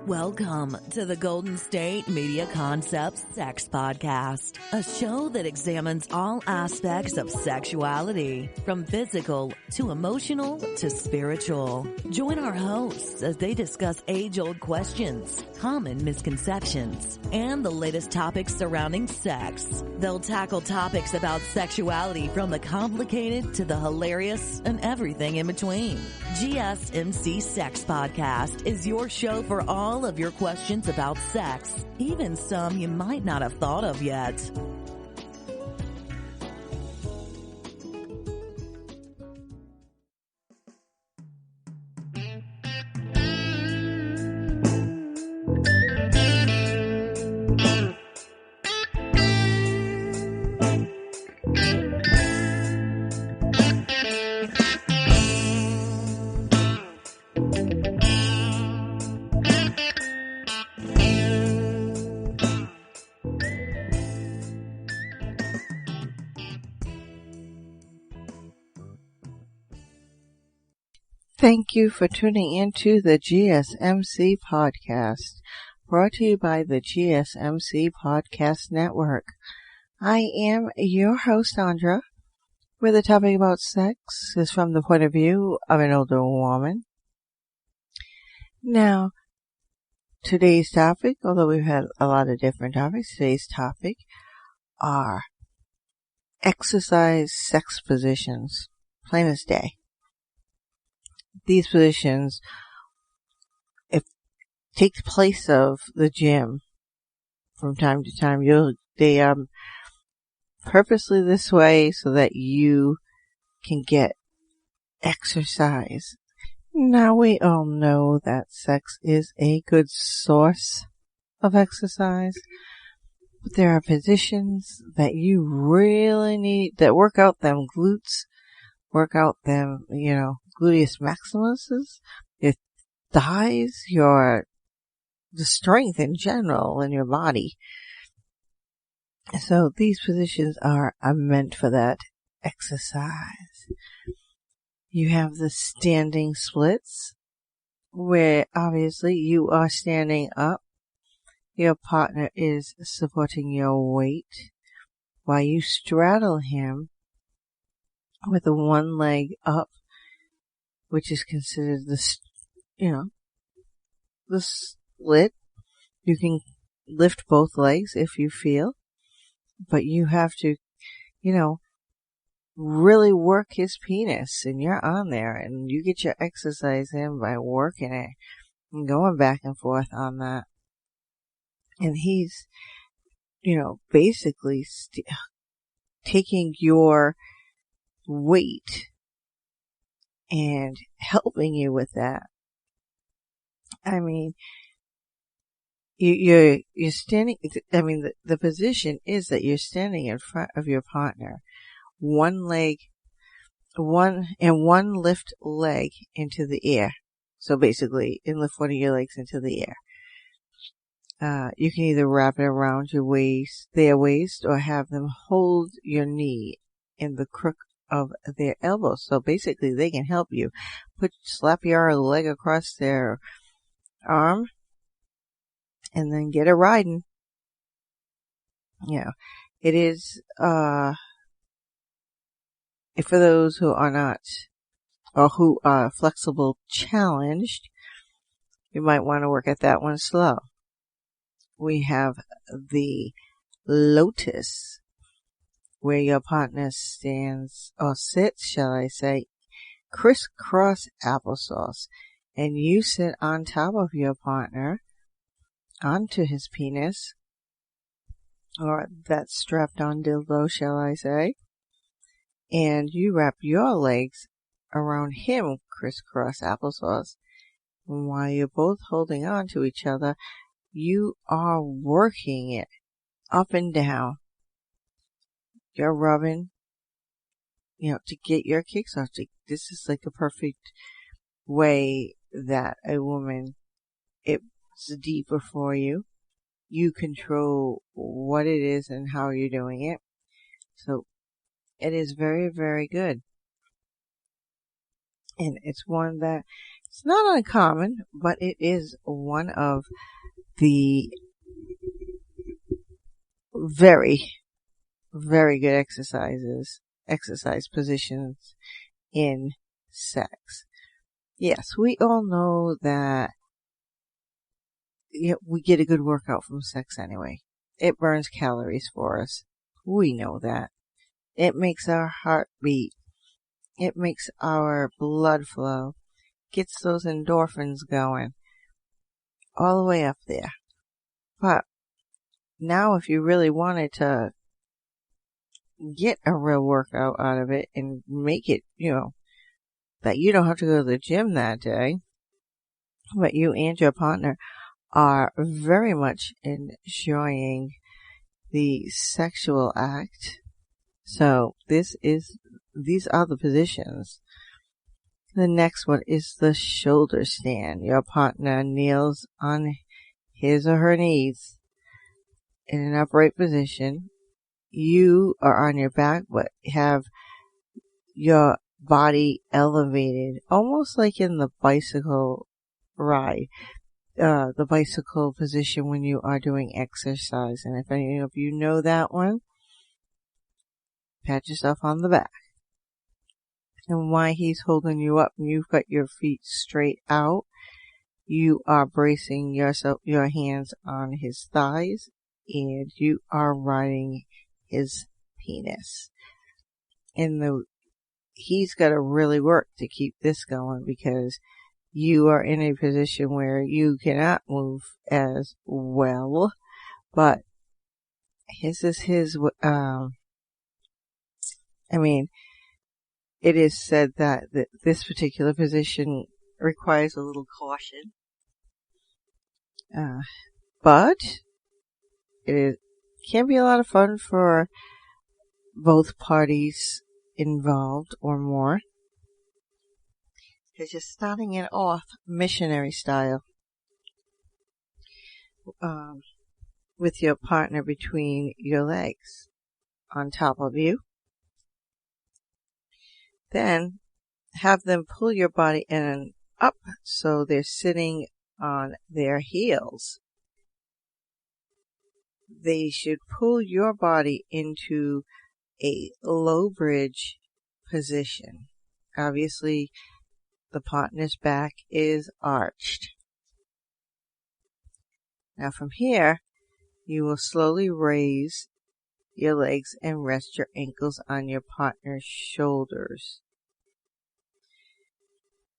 Welcome to the Golden State Media Concepts Sex Podcast, a show that examines all aspects of sexuality, from physical to emotional to spiritual. Join our hosts as they discuss age-old questions, common misconceptions, and the latest topics surrounding sex. They'll tackle topics about sexuality from the complicated to the hilarious and everything in between. GSMC Sex Podcast is your show for all of your questions about sex, even some you might not have thought of yet. Thank you for tuning into the GSMC podcast, brought to you by the GSMC Podcast Network. I am your host, Andra, where the topic about sex is from the point of view of an older woman. Now, today's topic, although we've had a lot of different topics, today's topic are exercise sex positions, plain as day. These positions, if take the place of the gym from time to time, they are purposely this way so that you can get exercise. Now we all know that sex is a good source of exercise, but there are positions that you really need that work out them glutes, work out them, gluteus maximuses, your thighs, the strength in general in your body. So these positions are meant for that exercise. You have the standing splits, where obviously you are standing up. Your partner is supporting your weight while you straddle him with the one leg up, which is considered the split. You can lift both legs if you feel, but you have to, really work his penis, and you're on there, and you get your exercise in by working it and going back and forth on that. And he's, basically taking your weight and helping you with that. I mean, you're standing, the position is that you're standing in front of your partner, one lift leg into the air. So basically, lift one of your legs into the air. You can either wrap it around their waist, or have them hold your knee in the crook of their elbows. So basically, they can help you. Slap your leg across their arm, and then get it riding. It is, for those who are not, or who are flexible challenged, you might want to work at that one slow. We have the Lotus, where your partner stands, or sits, shall I say, crisscross applesauce, and you sit on top of your partner, onto his penis, or that strapped on dildo, shall I say, and you wrap your legs around him, crisscross applesauce, and while you're both holding on to each other, you are working it up and down. You're rubbing, to get your kicks off. This is like a perfect way that a woman, it's deeper for you. You control what it is and how you're doing it. So it is very, very good. And it's one that It's not uncommon, but it is one of the very, very good exercise positions in sex. Yes, we all know that we get a good workout from sex anyway. It burns calories for us. We know that. It makes our heart beat. It makes our blood flow. Gets those endorphins going. All the way up there. But now if you really wanted to get a real workout out of it and make it, that you don't have to go to the gym that day, but you and your partner are very much enjoying the sexual act. So these are the positions. The next one is the shoulder stand. Your partner kneels on his or her knees in an upright position. You are on your back, but have your body elevated, almost like in the bicycle ride, the bicycle position when you are doing exercise. And if any of you know that one, pat yourself on the back. And while he's holding you up and you've got your feet straight out, you are bracing your hands on his thighs, and you are riding his penis. And he's got to really work to keep this going because you are in a position where you cannot move as well. But it is said that this particular position requires a little caution. But it can be a lot of fun for both parties involved or more. Because you're starting it off missionary style. With your partner between your legs on top of you. Then have them pull your body in and up so they're sitting on their heels. They should pull your body into a low bridge position. Obviously, the partner's back is arched. Now from here, you will slowly raise your legs and rest your ankles on your partner's shoulders.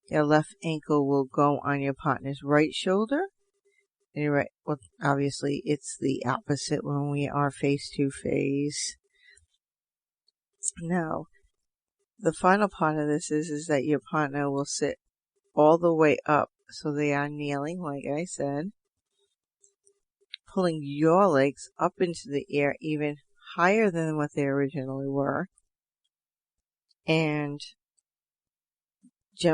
Your left ankle will go on your partner's right shoulder. And obviously it's the opposite when we are face to face. Now, the final part of this is that your partner will sit all the way up. So they are kneeling, like I said, pulling your legs up into the air even higher than what they originally were. And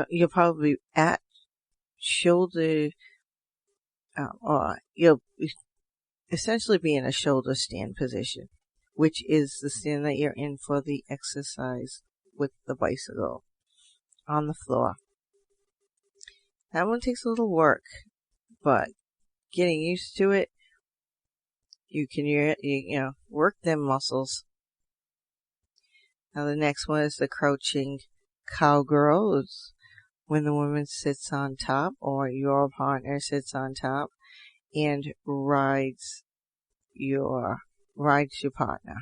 you'll probably at shoulder, or you'll essentially be in a shoulder stand position, which is the stand that you're in for the exercise with the bicycle on the floor. That one takes a little work, but getting used to it, you can work them muscles. Now the next one is the crouching cowgirl. It's when the woman sits on top or your partner sits on top and rides your partner.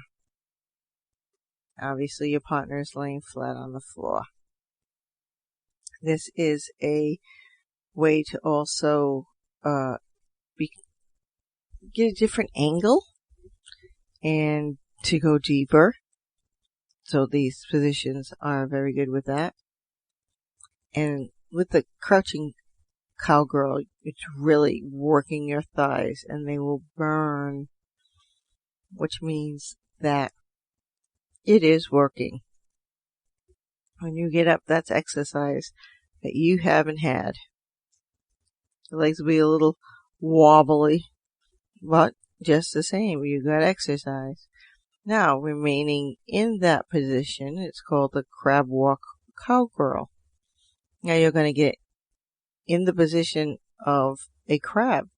Obviously your partner is laying flat on the floor. This is a way to also get a different angle and to go deeper. So these positions are very good with that. And with the crouching cowgirl, it's really working your thighs and they will burn, which means that it is working. When you get up, that's exercise that you haven't had. The legs will be a little wobbly, but just the same, you got exercise. Now, remaining in that position, it's called the crab walk cowgirl. Now you're going to get in the position of a crab.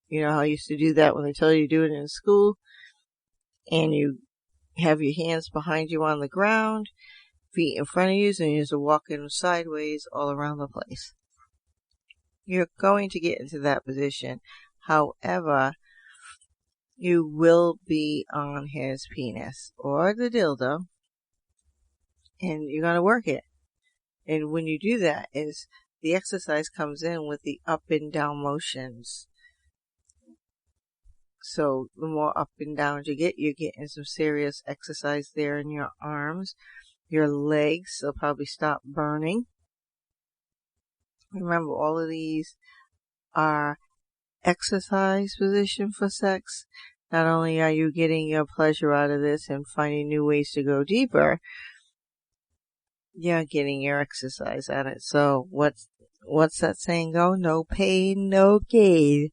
You know how I used to do that when they tell you to do it in school, and you have your hands behind you on the ground, feet in front of you, and you're just walking sideways all around the place. You're going to get into that position. However, you will be on his penis or the dildo, and you're going to work it. And when you do that, is the exercise comes in with the up and down motions. So the more up and down you get, you're getting some serious exercise there in your arms. Your legs, they'll probably stop burning. Remember, all of these are exercise position for sex. Not only are you getting your pleasure out of this and finding new ways to go deeper, you're getting your exercise at it. So what's that saying go? No pain, no gain.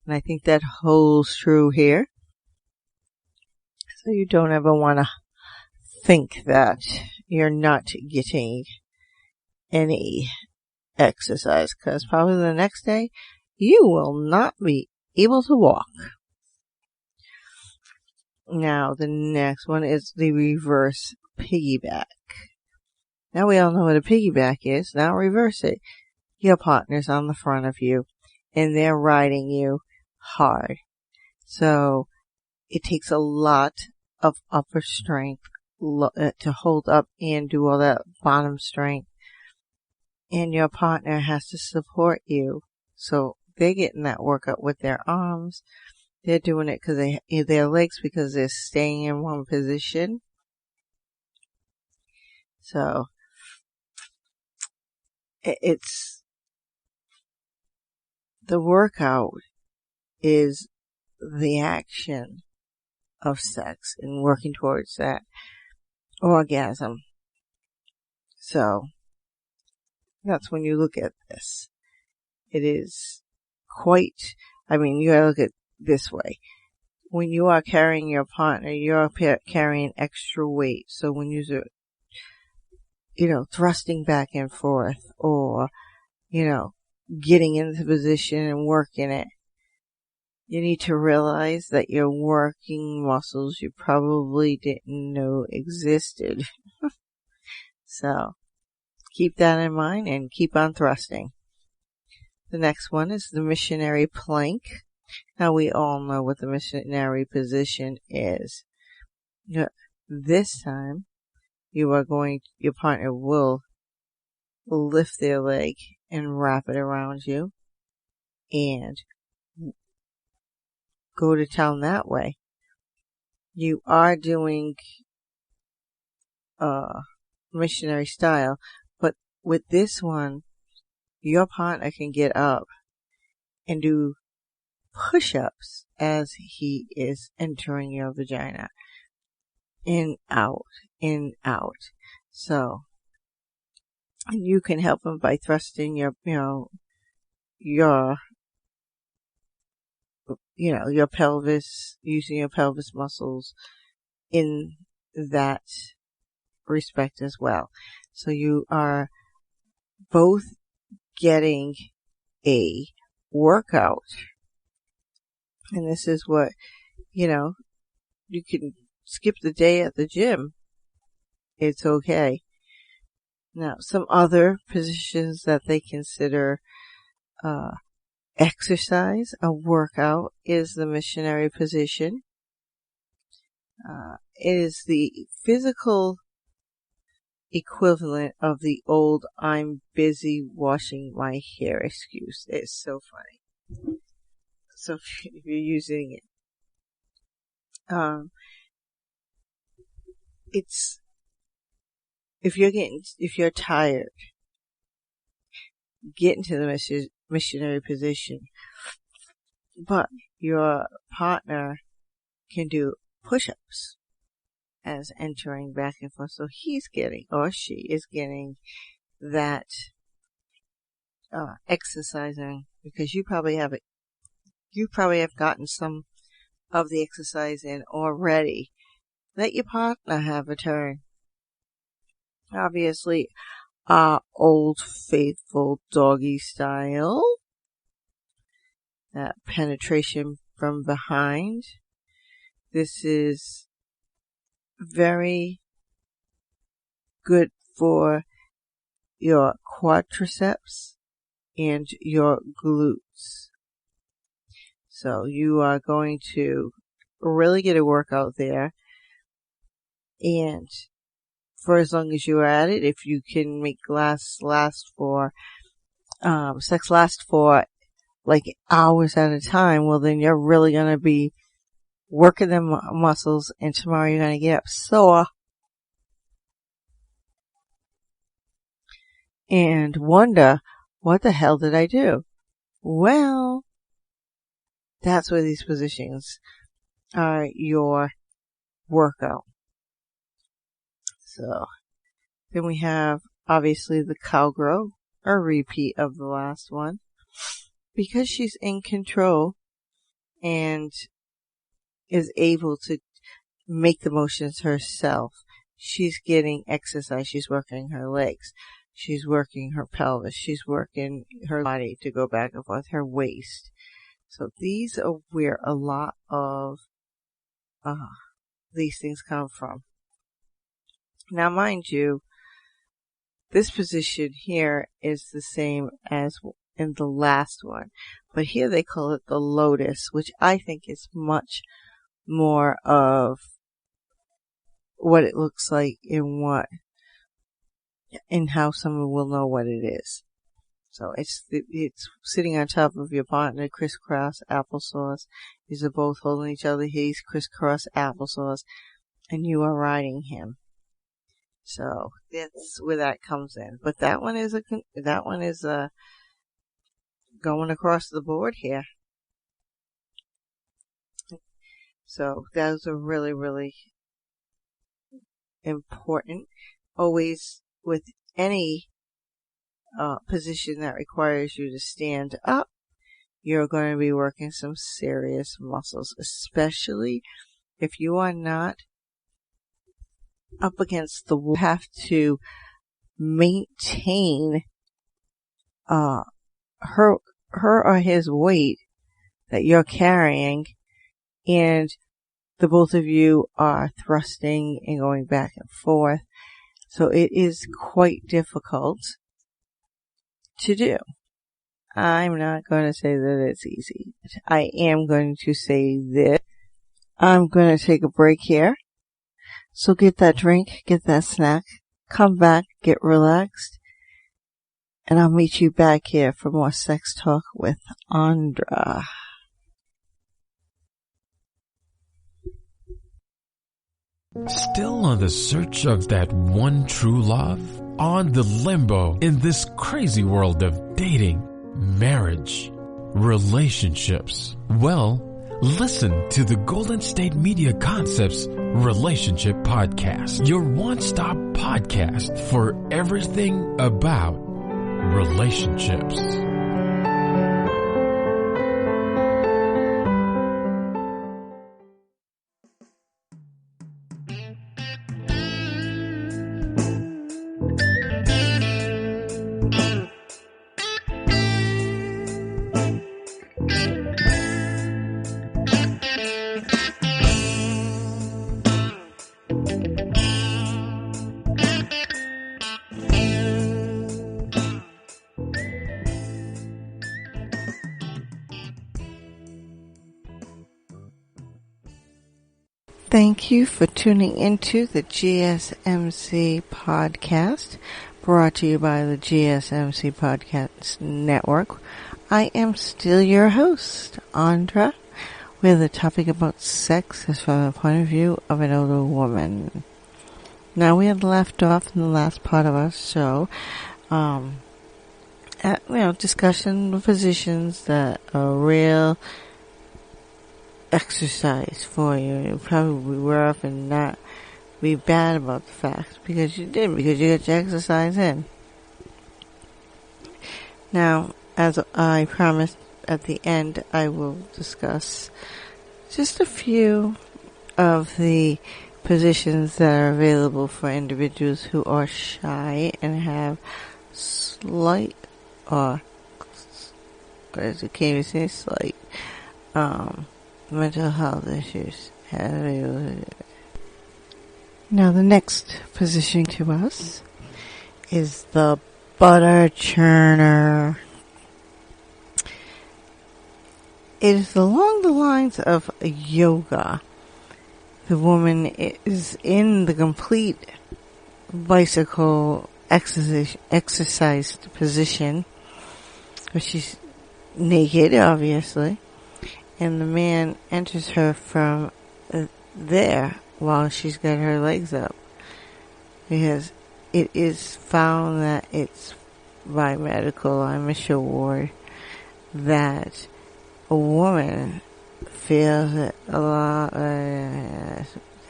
And I think that holds true here. So you don't ever want to think that you're not getting any exercise, because probably the next day you will not be able to walk. Now the next one is the reverse piggyback. Now we all know what a piggyback is. Now reverse it. Your partner's on the front of you and they're riding you hard. So it takes a lot of upper strength to hold up and do all that bottom strength. And your partner has to support you. So they're getting that workout with their arms. They're doing it because their legs, because they're staying in one position. So it's the workout is the action of sex and working towards that orgasm. So that's when you look at this. It is quite, you gotta look at it this way. When you are carrying your partner, you're carrying extra weight. So when you're, thrusting back and forth or, getting into position and working it, you need to realize that you're working muscles you probably didn't know existed. So keep that in mind and keep on thrusting. The next one is the missionary plank. Now we all know what the missionary position is. This time your partner will lift their leg and wrap it around you and go to town that way. You are doing missionary style, but with this one, your partner can get up and do push-ups as he is entering your vagina. In, out, in, out. So, and you can help him by thrusting your pelvis, using your pelvis muscles in that respect as well. So you are both getting a workout. And this is what, you can skip the day at the gym. It's okay. Now, some other positions that they consider exercise, a workout, is the missionary position. It is the physical equivalent of the old "I'm busy washing my hair" excuse. It's so funny. So if you're using it, it's if you're tired, get into the missionary position. But your partner can do push-ups as entering back and forth. So he's getting, or she is getting, that exercising, because you probably have gotten some of the exercise in already. Let your partner have a turn. Obviously, our old faithful doggy style. That penetration from behind. This is very good for your quadriceps and your glutes. So you are going to really get a workout there. And for as long as you are at it, if you can make sex last for like hours at a time, well then you're really going to be working them muscles, and tomorrow you're going to get up sore and wonder, what the hell did I do? Well, that's where these positions are your workout. So then we have obviously the cowgirl, a repeat of the last one, because she's in control and is able to make the motions herself. She's getting exercise. She's working her legs. She's working her pelvis. She's working her body to go back and forth, her waist. So these are where a lot of these things come from. Now, mind you, this position here is the same as in the last one, but here they call it the Lotus, which I think is much more of what it looks like in how someone will know what it is. So it's sitting on top of your partner, crisscross applesauce. These are both holding each other. He's crisscross applesauce, and you are riding him. So that's where that comes in. But that one is going across the board here. So those are really, really important. Always with any position that requires you to stand up, you're going to be working some serious muscles, especially if you are not up against the wall. You have to maintain her or his weight that you're carrying, and the both of you are thrusting and going back and forth. So it is quite difficult to do. I'm not going to say that it's easy. I am going to say this. I'm going to take a break here. So get that drink, get that snack, come back, get relaxed, and I'll meet you back here for more sex talk with Andra. Still on the search of that one true love? On the limbo in this crazy world of dating, marriage, relationships? Well, listen to the Golden State Media Concepts Relationship Podcast, your one-stop podcast for everything about relationships. Thank you for tuning into the GSMC podcast, brought to you by the GSMC Podcast Network. I am still your host, Andra, with a topic about sex is from the point of view of an older woman. Now, we had left off in the last part of our show, discussion of positions that are real exercise for you. You probably were up and not be bad about the fact because you got your exercise in. Now, as I promised at the end, I will discuss just a few of the positions that are available for individuals who are shy and have slight, or can't even say slight, mental health issues. Now the next position to us is the butter churner. It is along the lines of yoga. The woman is in the complete bicycle exercised position, but she's naked, obviously, and the man enters her from there while she's got her legs up, because it is found that it's by medical, I'm assured, that a woman feels it a lot, that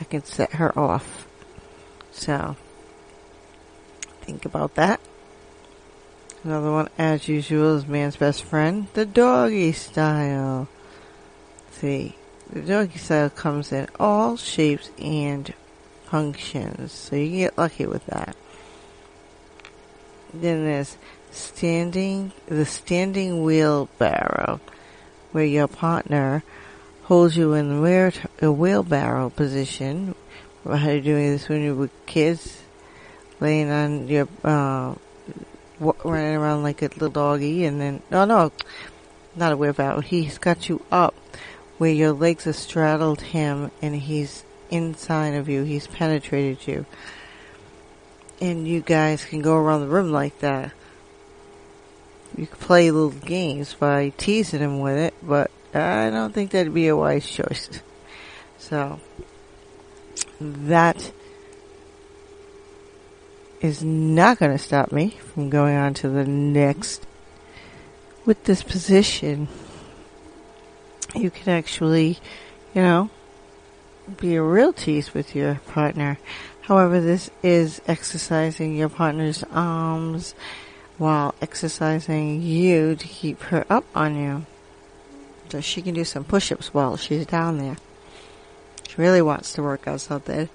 can set her off. So, think about that. Another one, as usual, is man's best friend, the doggy style. See, the doggy style comes in all shapes and functions, so you can get lucky with that. Then there's the standing wheelbarrow, where your partner holds you in a wheelbarrow position. How are you doing this when you were kids? Laying on your, running around like a little doggy, and then, no, not a wheelbarrow. He's got you up where your legs have straddled him and he's inside of you. He's penetrated you. And you guys can go around the room like that. You can play little games by teasing him with it, but I don't think that'd be a wise choice. So, that is not going to stop me from going on to the next. With this position, you can actually, be a real tease with your partner. However, this is exercising your partner's arms while exercising you to keep her up on you. So she can do some push-ups while she's down there. She really wants to work out something.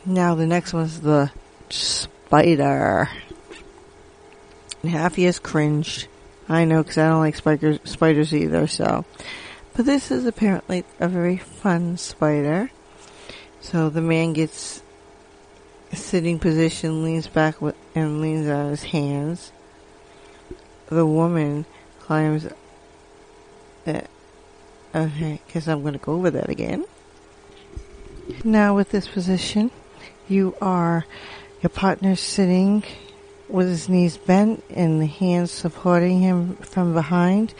Now the next one's the spider. And Happy has cringed. I know, because I don't like spiders either, so. But this is apparently a very fun spider. So the man gets a sitting position, leans back and leans out his hands. The woman climbs. Okay, guess I'm going to go over that again. Now with this position, your partner's sitting with his knees bent and the hands supporting him from behind.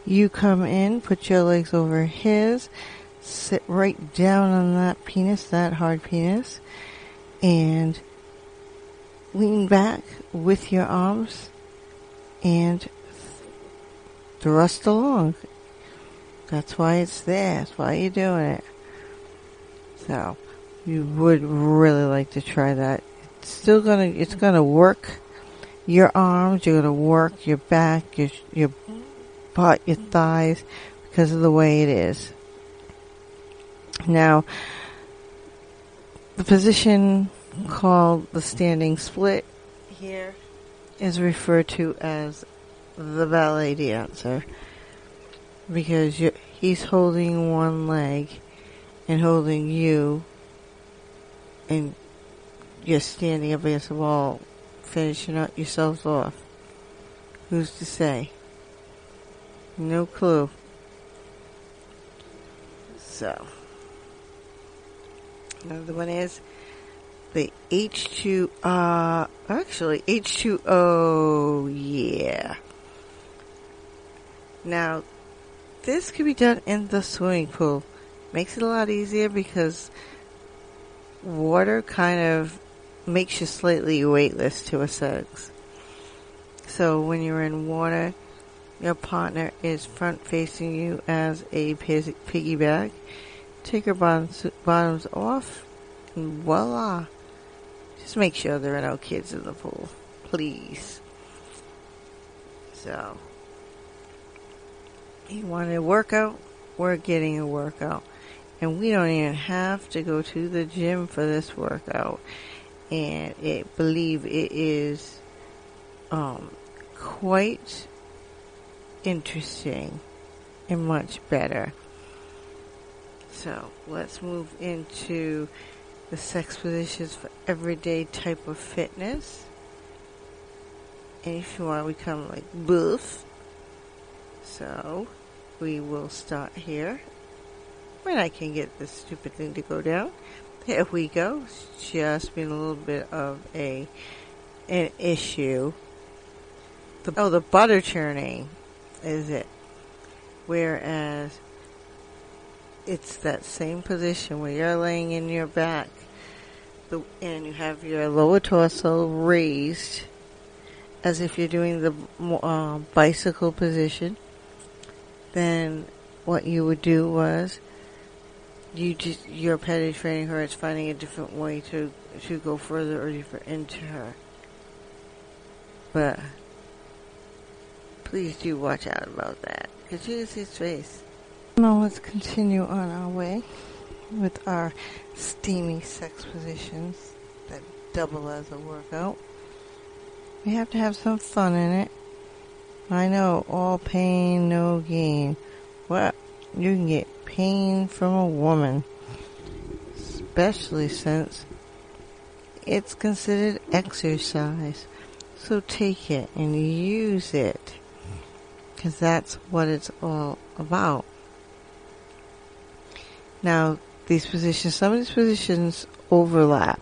You come in, put your legs over his, sit right down on that penis, that hard penis, and lean back with your arms and thrust along. That's why it's there. That's why you're doing it. So, you would really like to try that. It's gonna work your arms, you're gonna work your back, your butt, your thighs, because of the way it is. Now, the position called the standing split here is referred to as the ballet dancer, because he's holding one leg and holding you, and you're standing up against the wall, finishing up yourselves off. Who's to say? No clue. So, another one is the H2O, yeah. Now, this could be done in the swimming pool. Makes it a lot easier because water kind of makes you slightly weightless to a sense. So when you're in water, your partner is front facing you as a piggyback. Take her bottoms off, and voila. Just make sure there are no kids in the pool, please. So, you want a workout? We're getting a workout. And we don't even have to go to the gym for this workout. And I believe it is quite interesting and much better. So let's move into the sex positions for everyday type of fitness. And if you want to become like buff, so we will start here. When I can get this stupid thing to go down. There we go. It's just been a little bit of an issue. The butter churning is it. Whereas it's that same position where you're laying in your back and you have your lower torso raised as if you're doing the bicycle position. Then what you would do was you're penetrating her. It's finding a different way to go further or deeper into her. But please do watch out about that, because you can see his face. Now let's continue on our way with our steamy sex positions that double as a workout. We have to have some fun in it. I know, all pain, no gain. Well, you can get pain from a woman, especially since it's considered exercise. So take it and use it, because that's what it's all about. Now, some of these positions overlap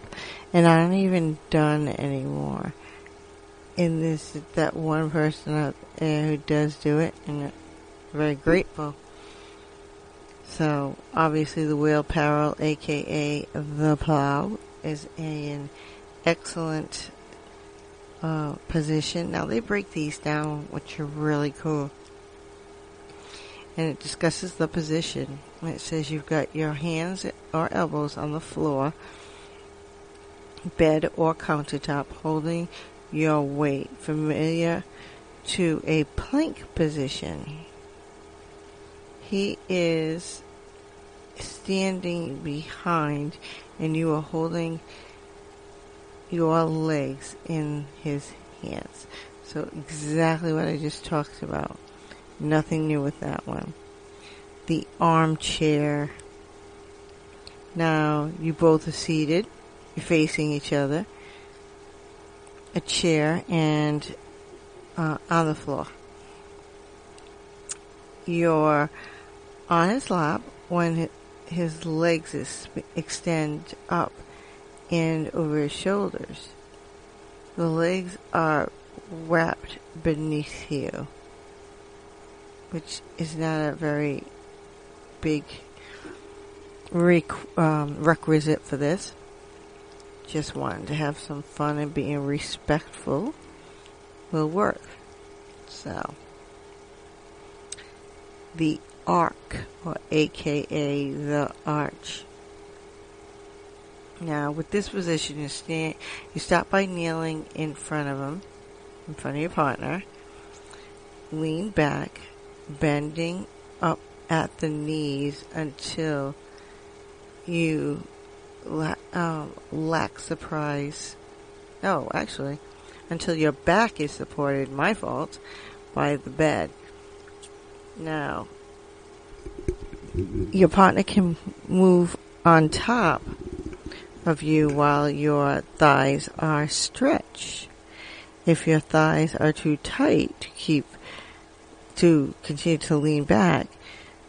and aren't even done anymore. And this is that one person out there who does do it, and I'm very grateful. So, obviously the wheelbarrow, aka the Plow, is an excellent position. Now, they break these down, which are really cool. And it discusses the position. It says you've got your hands or elbows on the floor, bed or countertop, holding your weight, familiar to a plank position. He is standing behind and you are holding your legs in his hands. So exactly what I just talked about. Nothing new with that one. The armchair. Now you both are seated. You're facing each other. A chair and on the floor. You're on his lap when his legs extend up and over his shoulders. The legs are wrapped beneath you, which is not a very big requisite for this. Just wanting to have some fun and being respectful will work. So, the arc, or aka the arch. Now, with this position, you start by kneeling in front of him, in front of your partner. Lean back, bending up at the knees until you lack surprise. No, actually, until your back is supported, my fault, by the bed. Now, your partner can move on top of you while your thighs are stretched. If your thighs are too tight to continue to lean back,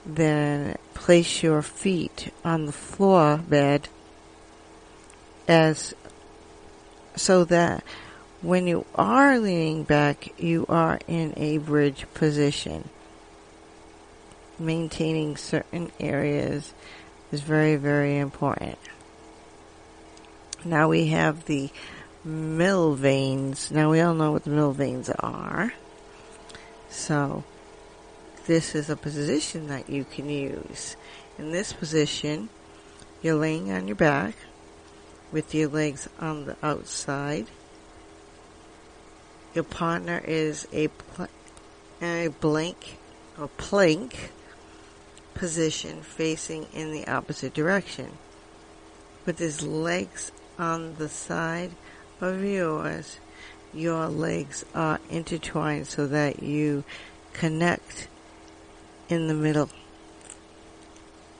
then place your feet on the floor bed so that when you are leaning back, you are in a bridge position. Maintaining certain areas is very, very important. Now we have the middle veins. Now we all know what the middle veins are. So this is a position that you can use. In this position, you're laying on your back with your legs on the outside. Your partner is a plank position facing in the opposite direction. With his legs on the side of yours, your legs are intertwined so that you connect in the middle.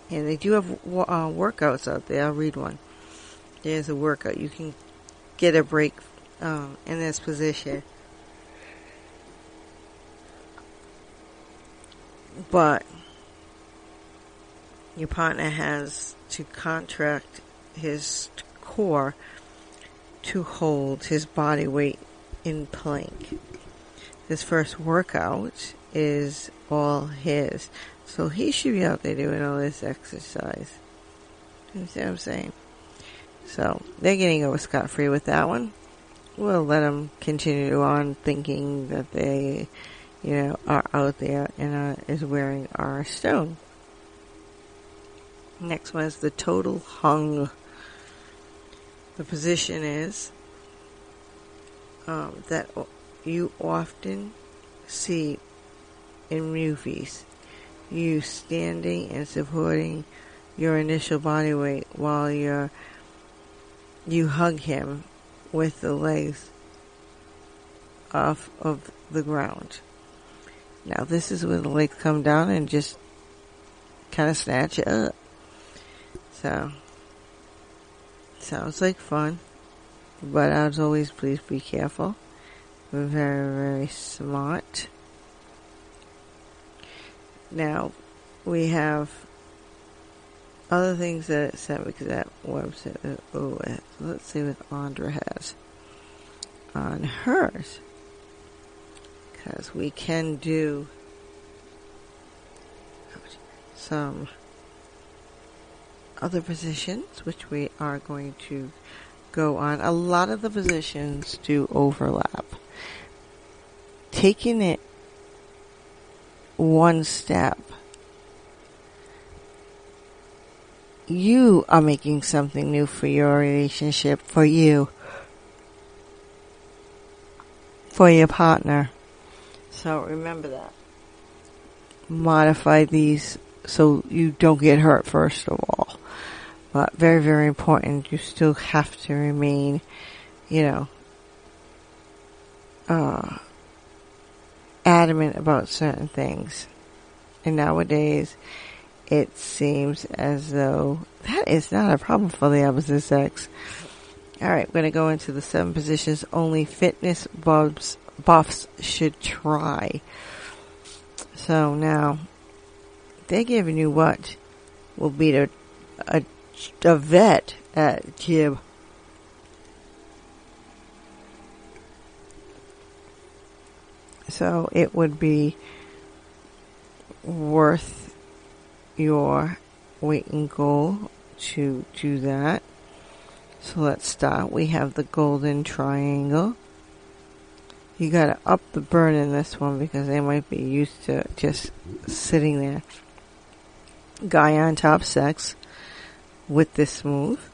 And they do have workouts out there. I'll read one. There's a workout. You can get a break in this position. But your partner has to contract his core to hold his body weight in plank. This first workout is all his. So he should be out there doing all this exercise. You see what I'm saying? So they're getting over scot-free with that one. We'll let them continue on thinking that they, are out there and is wearing our stone. Next one is the total hung. The position is that you often see in movies. You standing and supporting your initial body weight while you hug him with the legs off of the ground. Now this is where the legs come down and just kind of snatch it up. So, sounds like fun, but as always, please be careful. We're very, very smart. Now, we have other things that it sent because that website, let's see what Andra has on hers. Because we can do some other positions, which we are going to go on. A lot of the positions do overlap. Taking it one step, you are making something new for your relationship, for you, for your partner. So remember that. Modify these so you don't get hurt first of all. But very, very important. You still have to remain, adamant about certain things. And nowadays, it seems as though that is not a problem for the opposite sex. Alright, we're going to go into the 7 positions only fitness buffs should try. So now, they're giving you what will be a vet at gym. So it would be worth your weight and goal to do that. So let's start. We have the golden triangle. You gotta up the burn in this one because they might be used to just sitting there. Guy on top sex with this move,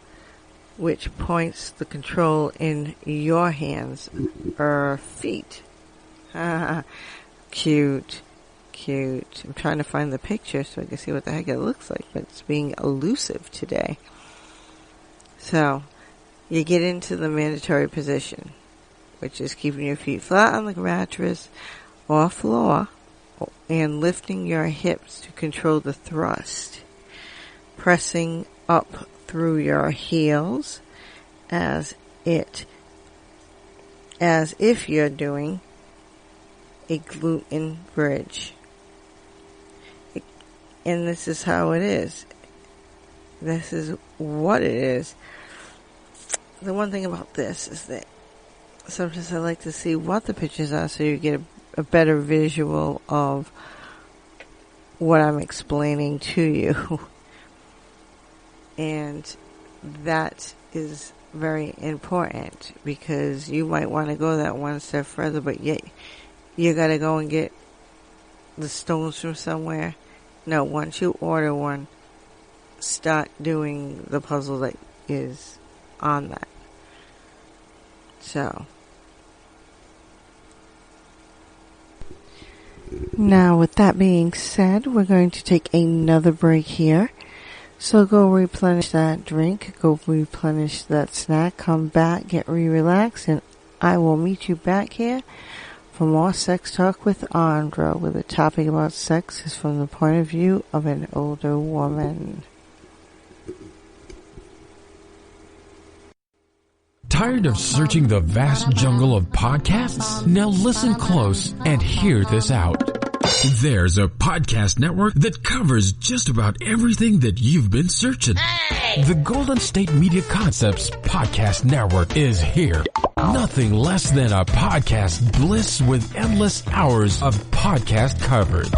which points the control in your hands or feet. Cute. I'm trying to find the picture so I can see what the heck it looks like, but it's being elusive today. So, you get into the mandatory position, which is keeping your feet flat on the mattress or floor and lifting your hips to control the thrust. Pressing up through your heels as if you're doing a gluten bridge. And this is how it is. This is what it is. The one thing about this is that sometimes I like to see what the pictures are so you get a better visual of what I'm explaining to you. And that is very important because you might want to go that one step further, but yet you gotta go and get the stones from somewhere. No, once you order one, start doing the puzzle that is on that. So, Now, with that being said, we're going to take another break here. So go replenish that drink, go replenish that snack, come back, get relaxed, and I will meet you back here for more Sex Talk with Andra, where the topic about sex is from the point of view of an older woman. Tired of searching the vast jungle of podcasts? Now listen close and hear this out. There's a podcast network that covers just about everything that you've been searching. Hey! The Golden State Media Concepts Podcast Network is here. Nothing less than a podcast bliss with endless hours of podcast coverage.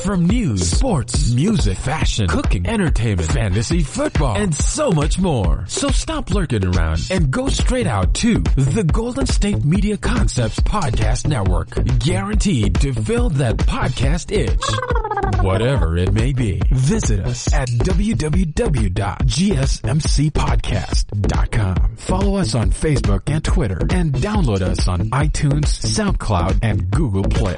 From news, sports, music, fashion, cooking, entertainment, fantasy, football, and so much more. So stop lurking around and go straight out to the Golden State Media Concepts Podcast Network. Guaranteed to fill that podcast itch. Whatever it may be. Visit us at www.gsmcpodcast.com. Follow us on Facebook and Twitter, and download us on iTunes, SoundCloud, and Google Play.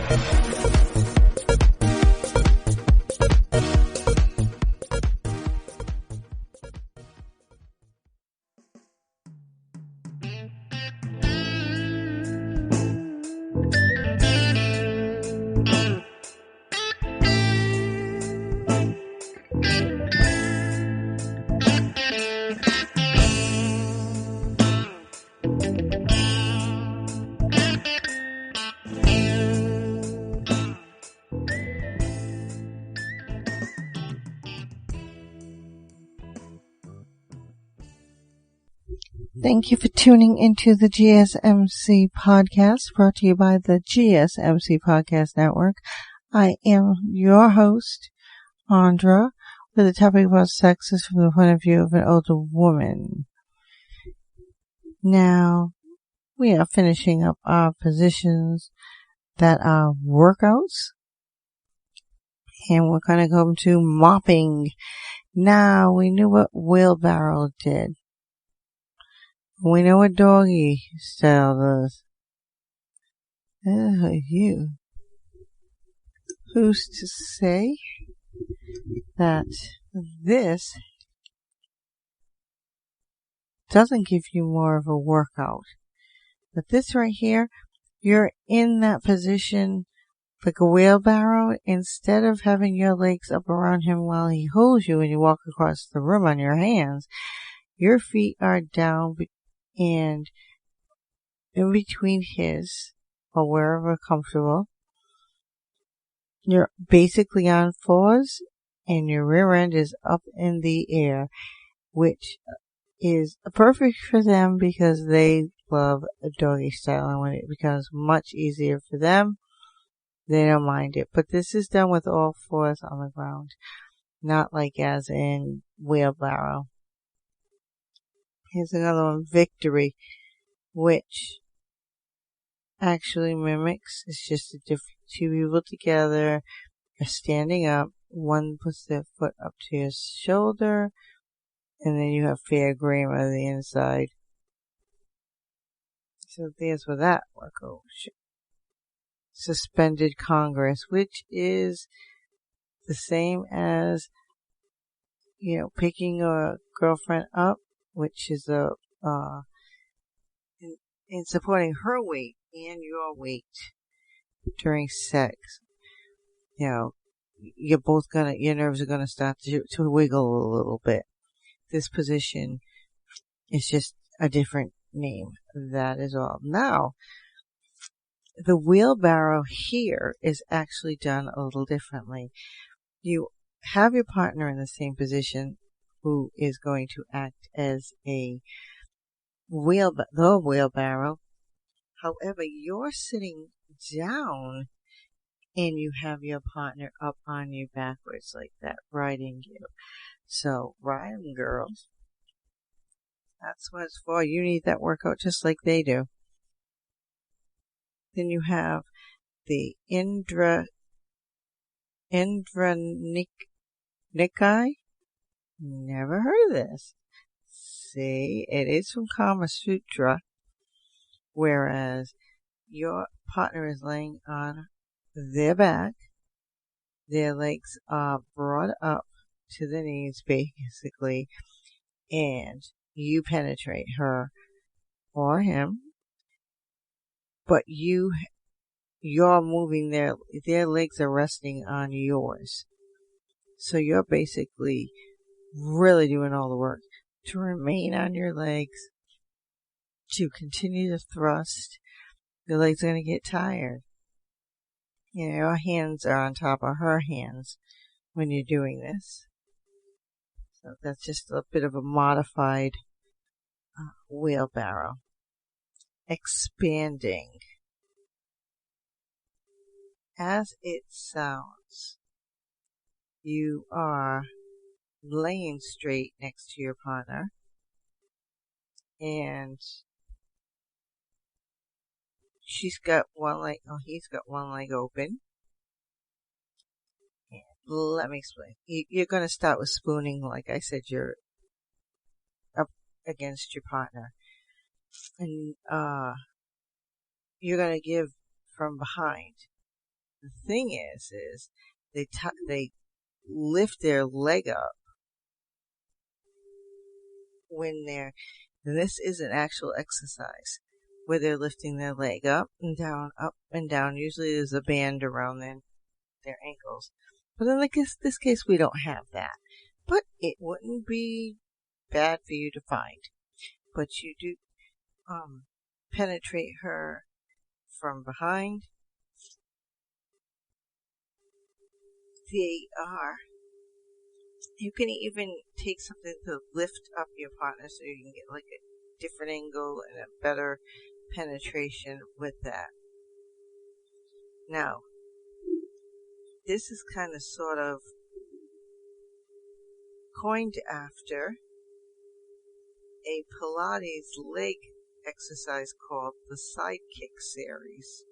Thank you for tuning into the GSMC podcast, brought to you by the GSMC Podcast Network. I am your host, Andra, with the topic about sex is from the point of view of an older woman. Now, we are finishing up our positions that are workouts, and we're going to go to mopping. Now, we knew what wheelbarrow did. We know what doggy style does. You. Who's to say that this doesn't give you more of a workout? But this right here, you're in that position like a wheelbarrow. Instead of having your legs up around him while he holds you and you walk across the room on your hands, your feet are down and in between his, or wherever comfortable. You're basically on fours and your rear end is up in the air, which is perfect for them because they love a doggy style, and when it becomes much easier for them, they don't mind it. But this is done with all fours on the ground, not like as in wheelbarrow. Here's another one, victory, which actually mimics. It's just a different two people together are standing up. One puts their foot up to his shoulder, and then you have fair game on the inside. So there's where that works. Suspended Congress, which is the same as, picking a girlfriend up, which is in supporting her weight and your weight during sex. Your nerves are gonna start to wiggle a little bit. This position is just a different name. That is all. Now, the wheelbarrow here is actually done a little differently. You have your partner in the same position who is going to act as the wheelbarrow. However, you're sitting down and you have your partner up on you backwards like that, riding you. So, riding girls, that's what it's for. You need that workout just like they do. Then you have the Andra Nikai. Never heard of this. See, it is from Kama Sutra, whereas your partner is laying on their back Their legs are brought up to the knees, basically, and you penetrate her or him, but you're moving their legs are resting on yours. So you're basically really doing all the work to remain on your legs, to continue to thrust. Your legs are going to get tired. Your hands are on top of her hands when you're doing this. So that's just a bit of a modified wheelbarrow. Expanding. As it sounds, you are laying straight next to your partner, and he's got one leg open. Let me explain. You're going to start with spooning. Like I said, you're up against your partner. And you're going to give from behind. The thing is they lift their leg up when this is an actual exercise where they're lifting their leg up and down. Usually there's a band around their ankles. But in this case, we don't have that. But it wouldn't be bad for you to find. But you do penetrate her from behind. You can even take something to lift up your partner so you can get like a different angle and a better penetration with that. Now, this is kind of sort of coined after a Pilates leg exercise called the Sidekick series.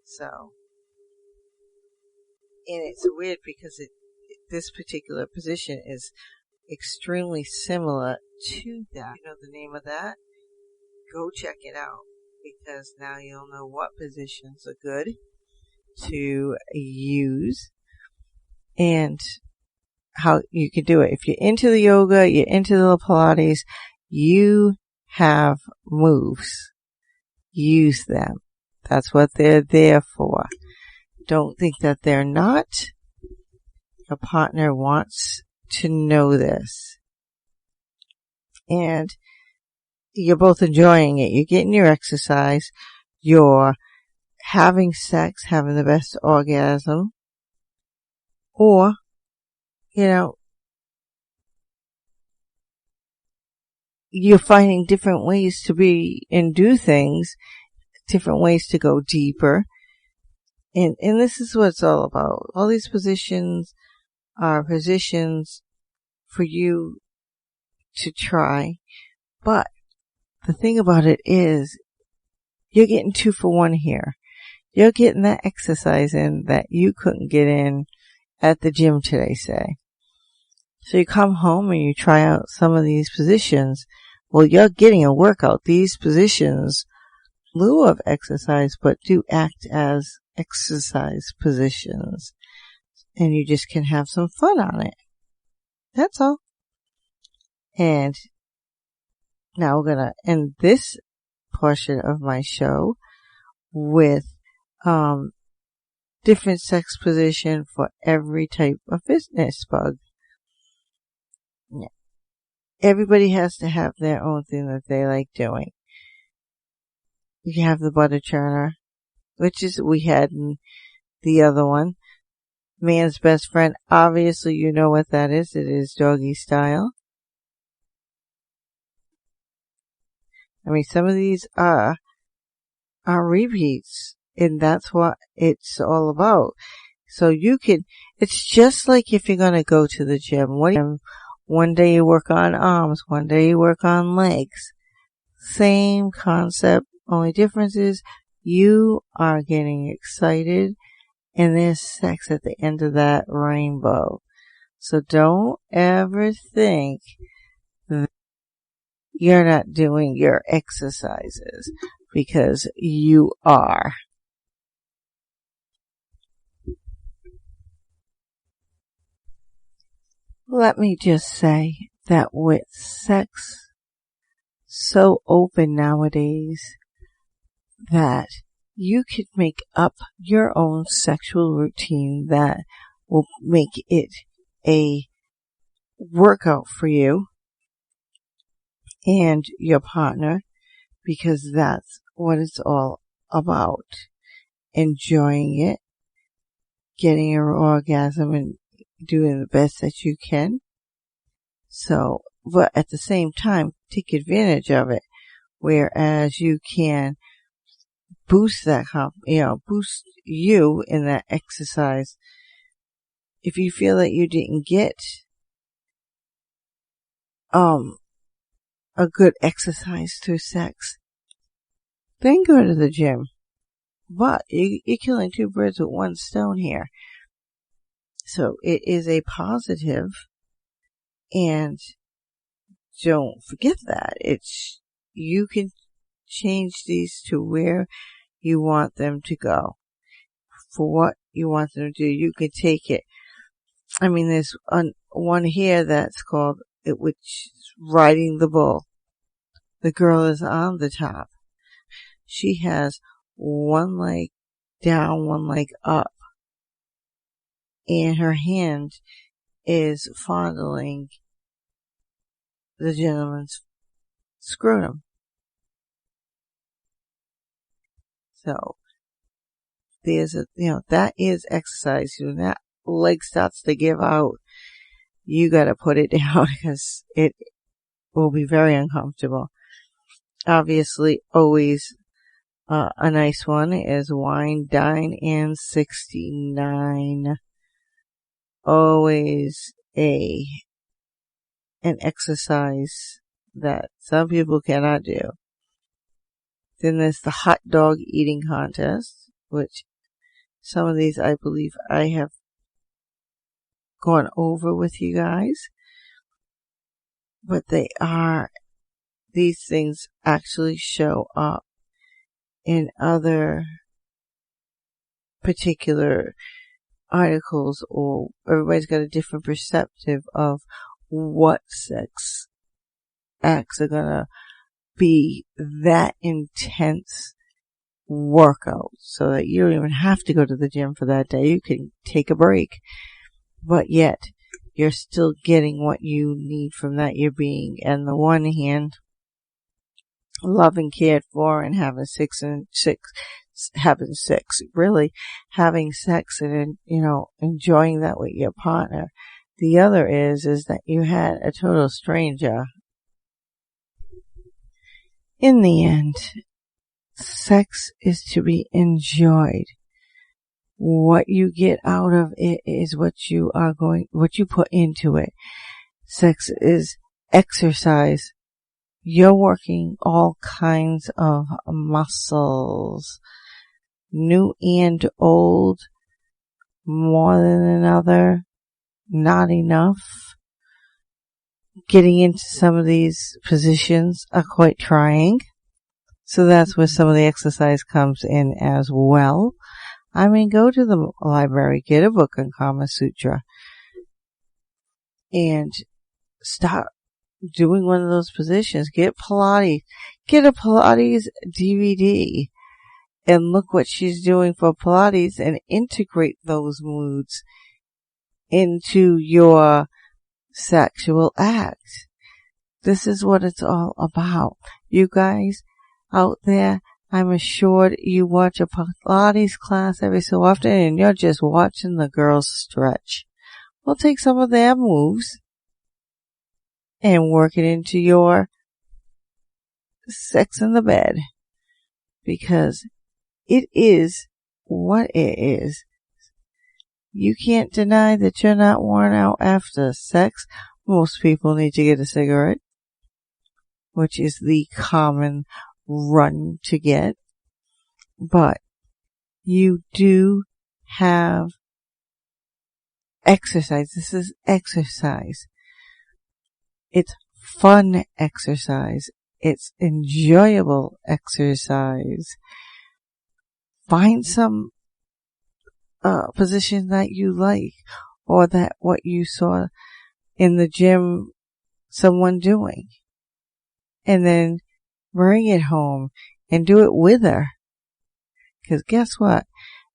So, and it's weird because this particular position is extremely similar to that. You know the name of that? Go check it out, because now you'll know what positions are good to use and how you can do it. If you're into the yoga, you're into the Pilates, you have moves. Use them. That's what they're there for. Don't think that they're not. Your partner wants to know this. And you're both enjoying it. You're getting your exercise. You're having sex, having the best orgasm. Or, you're finding different ways to be and do things, different ways to go deeper. And this is what it's all about. All these positions are positions for you to try. But the thing about it is, you're getting 2 for 1 here. You're getting that exercise in that you couldn't get in at the gym today, say. So you come home and you try out some of these positions. Well, you're getting a workout. These positions, in lieu of exercise, but do act as exercise positions. And you just can have some fun on it. That's all. And now we're going to end this portion of my show with different sex position for every type of fitness bug. Yeah. Everybody has to have their own thing that they like doing. You have the butter churner, which is we had in the other one. Man's best friend. Obviously, you know what that is. It is doggy style. I mean, some of these are repeats, and that's what it's all about. So it's just like if you're going to go to the gym. One day you work on arms, one day you work on legs. Same concept, only difference is you are getting excited and there's sex at the end of that rainbow. So don't ever think that you're not doing your exercises, because you are. Let me just say that with sex so open nowadays that you could make up your own sexual routine that will make it a workout for you and your partner, because that's what it's all about. Enjoying it, getting your orgasm, and doing the best that you can. So, but at the same time, take advantage of it, whereas you can boost that, boost you in that exercise. If you feel that you didn't get a good exercise through sex, then go to the gym. But you're killing two birds with one stone here. So it is a positive, and don't forget that. You can change these to where you want them to go. For what you want them to do, you can take it. I mean, there's one here that's called, which is riding the bull. The girl is on the top. She has one leg down, one leg up, and her hand is fondling the gentleman's scrotum. So there's that is exercise. When that leg starts to give out, you gotta put it down, because it will be very uncomfortable. Obviously, always a nice one is wine, dine, and 69. Always an exercise that some people cannot do. Then there's the hot dog eating contest, which some of these I believe I have gone over with you guys. But these things actually show up in other particular articles, or everybody's got a different perspective of what sex acts are gonna be that intense workout, so that you don't even have to go to the gym for that day. You can take a break, but yet you're still getting what you need from that. You're being, on the one hand, loved and cared for, and having sex, really having sex and, enjoying that with your partner. The other is that you had a total stranger. In the end, sex is to be enjoyed. What you get out of it is what you put into it. Sex is exercise. You're working all kinds of muscles, new and old, more than another, not enough. Getting into some of these positions are quite trying. So that's where some of the exercise comes in as well. I mean, go to the library, get a book on Kama Sutra, and start doing one of those positions. Get Pilates. Get a Pilates DVD and look what she's doing for Pilates, and integrate those moods into your sexual act. This is what it's all about. You guys out there, I'm assured you watch a Pilates class every so often, and you're just watching the girls stretch. We'll take some of their moves and work it into your sex in the bed, because it is what it is. You can't deny that you're not worn out after sex. Most people need to get a cigarette, which is the common run to get. But you do have exercise. This is exercise. It's fun exercise. It's enjoyable exercise. Find some position that you like, or that what you saw in the gym someone doing. And then bring it home and do it with her. Because guess what?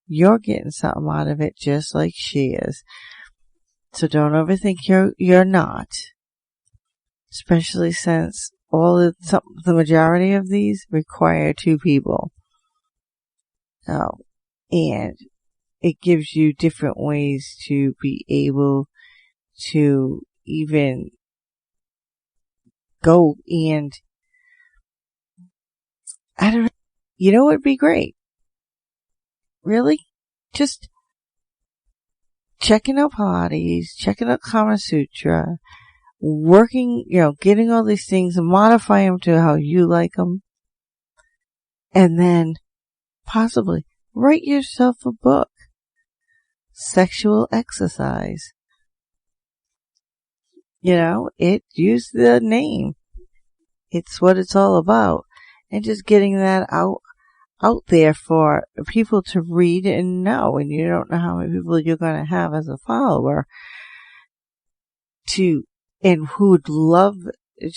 You're getting something out of it just like she is. So don't overthink you're not. Especially since the majority of these require two people. And it gives you different ways to be able to even go and you know what would be great? Really? Just checking out Pilates, checking out Kama Sutra, working, getting all these things and modify them to how you like them. And then possibly write yourself a book. Sexual exercise. Use the name. It's what it's all about. And just getting that out there for people to read and know. And you don't know how many people you're going to have as a follower and who would love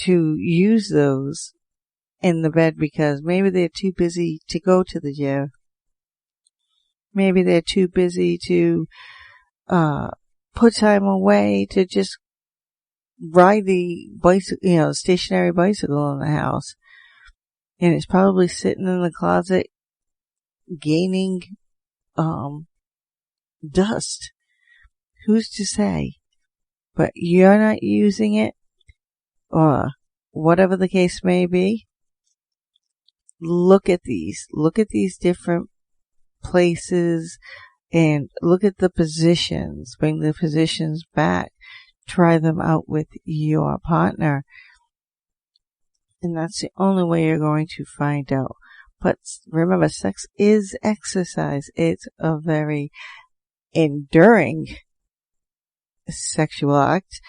to use those in the bed because maybe they're too busy to go to the gym. Maybe they're too busy to put time away to just ride the bicycle, stationary bicycle in the house. And it's probably sitting in the closet gaining dust. Who's to say? But you're not using it, or whatever the case may be. Look at these different places and look at the positions. Bring the positions back. Try them out with your partner. And that's the only way you're going to find out. But remember, sex is exercise. It's a very enduring sexual act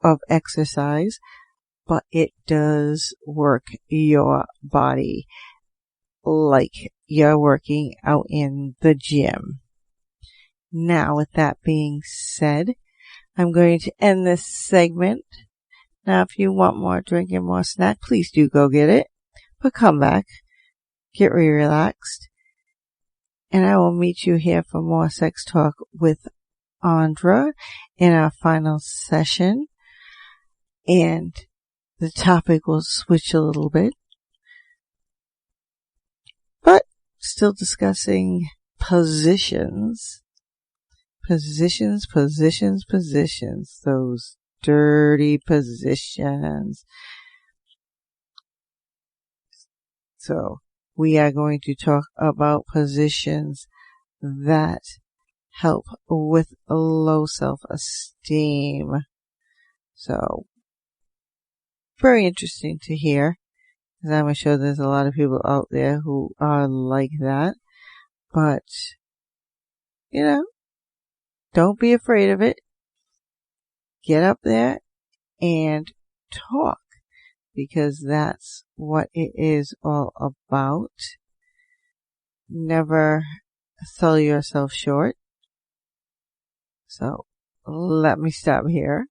of exercise, but it does work your body like you're working out in the gym. Now, with that being said, I'm going to end this segment. Now, if you want more drink and more snack, please do go get it. But come back, get relaxed, and I will meet you here for more sex talk with Andra in our final session. And the topic will switch a little bit, but still discussing positions. Positions. Those dirty positions. So we are going to talk about positions that help with low self-esteem. So very interesting to hear, because I'm sure there's a lot of people out there who are like that. But, don't be afraid of it. Get up there and talk, because that's what it is all about. Never sell yourself short. So let me stop here,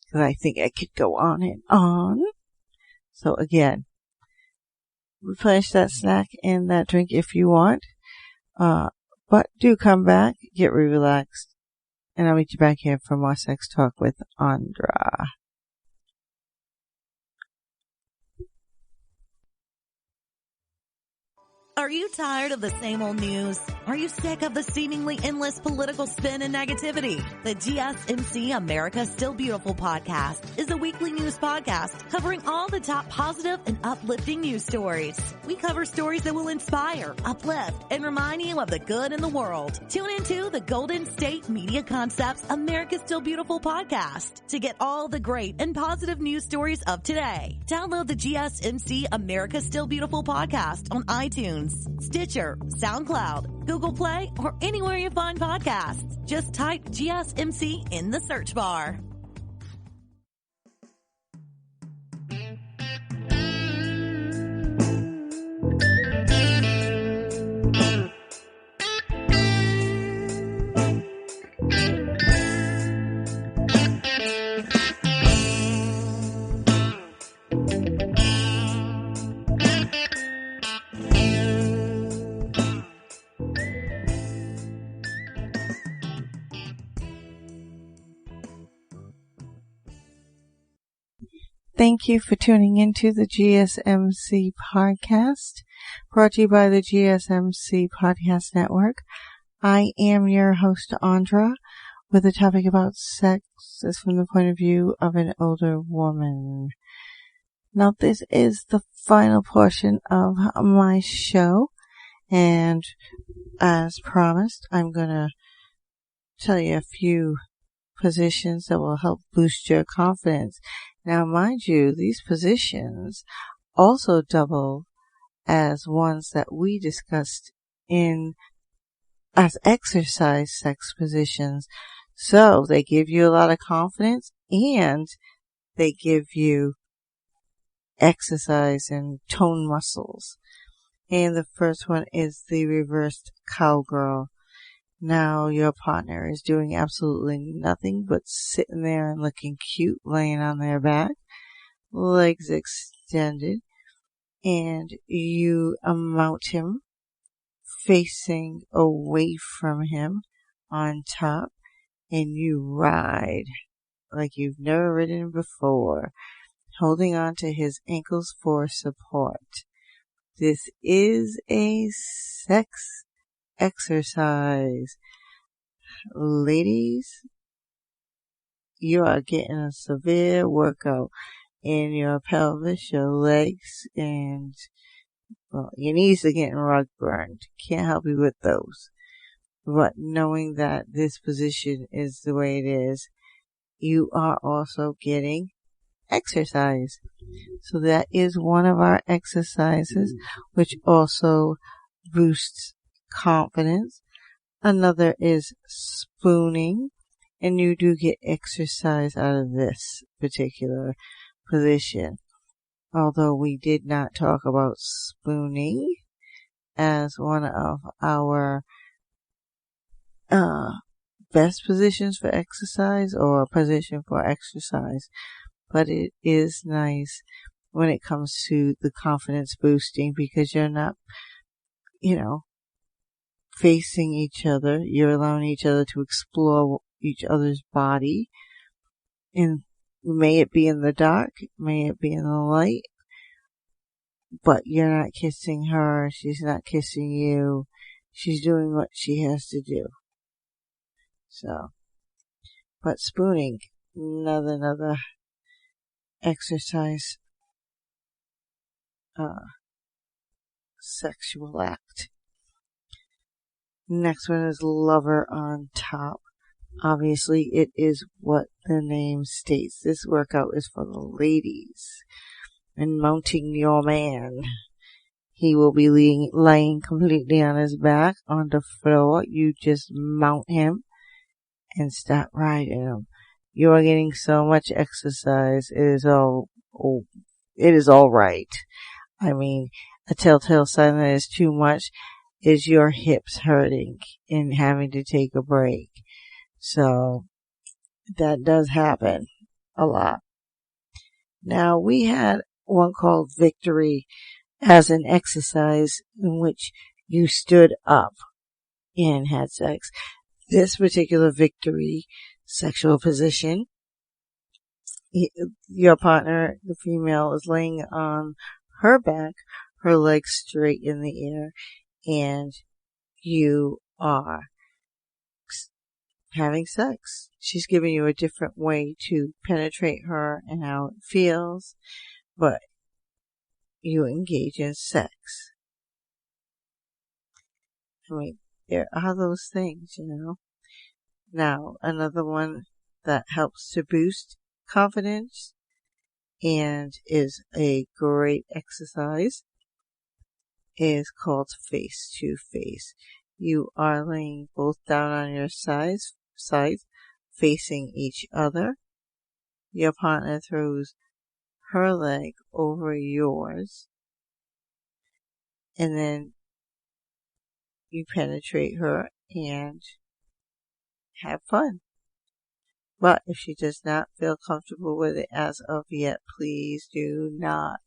because I think I could go on and on. So again, replenish that snack and that drink if you want. But do come back, get relaxed, and I'll meet you back here for more sex talk with Andra. Are you tired of the same old news? Are you sick of the seemingly endless political spin and negativity? The GSMC America's Still Beautiful podcast is a weekly news podcast covering all the top positive and uplifting news stories. We cover stories that will inspire, uplift, and remind you of the good in the world. Tune into the Golden State Media Concepts America's Still Beautiful podcast to get all the great and positive news stories of today. Download the GSMC America's Still Beautiful podcast on iTunes, Stitcher, SoundCloud, Google Play, or anywhere you find podcasts. Just type GSMC in the search bar. Thank you for tuning into the GSMC podcast, brought to you by the GSMC Podcast Network. I am your host, Andra, with a topic about sex is from the point of view of an older woman. Now, this is the final portion of my show, and as promised, I'm going to tell you a few positions that will help boost your confidence. Now, mind you, these positions also double as ones that we discussed as exercise sex positions. So they give you a lot of confidence and they give you exercise and tone muscles. And the first one is the Reversed Cowgirl. Now your partner is doing absolutely nothing but sitting there and looking cute, laying on their back, legs extended, and you mount him facing away from him on top, and you ride like you've never ridden before, holding on to his ankles for support. This is a sex exercise. Ladies, you are getting a severe workout in your pelvis, your legs, and your knees are getting rug burned. Can't help you with those. But knowing that this position is the way it is, you are also getting exercise. So that is one of our exercises, which also boosts confidence. Another is spooning, and you do get exercise out of this particular position. Although we did not talk about spooning as one of our best positions for exercise or a position for exercise. But it is nice when it comes to the confidence boosting because you're not, facing each other. You're allowing each other to explore each other's body. And may it be in the dark, may it be in the light, but you're not kissing her. She's not kissing you. She's doing what she has to do. So, but spooning, another exercise, sexual act. Next one is lover on top. Obviously, it is what the name states. This workout is for the ladies. And mounting your man. He will be laying completely on his back on the floor. You just mount him and start riding him. You are getting so much exercise. It is all right. I mean, a telltale sign that is too much is your hips hurting and having to take a break. So that does happen a lot. Now we had one called Victory as an exercise in which you stood up and had sex. This particular Victory sexual position, your partner, the female, is laying on her back, her legs straight in the air, and you are having sex. She's giving you a different way to penetrate her and how it feels, but you engage in sex. I mean, there are those things, Now, another one that helps to boost confidence and is a great exercise is called face to face. You are laying both down on your sides, facing each other. Your partner throws her leg over yours, and then you penetrate her and have fun. But if she does not feel comfortable with it as of yet, please do not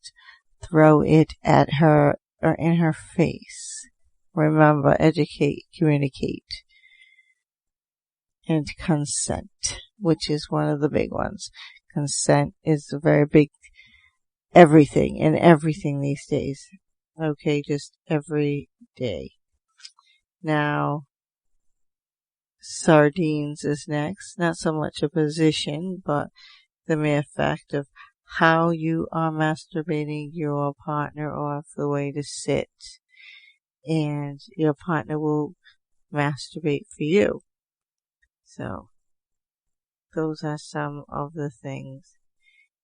throw it at her or in her face. Remember, educate, communicate, and consent, which is one of the big ones. Consent is a very big everything and everything these days. Okay, just every day. Now, sardines is next. Not so much a position, but the mere fact of how you are masturbating your partner off, the way to sit, and your partner will masturbate for you. So, those are some of the things.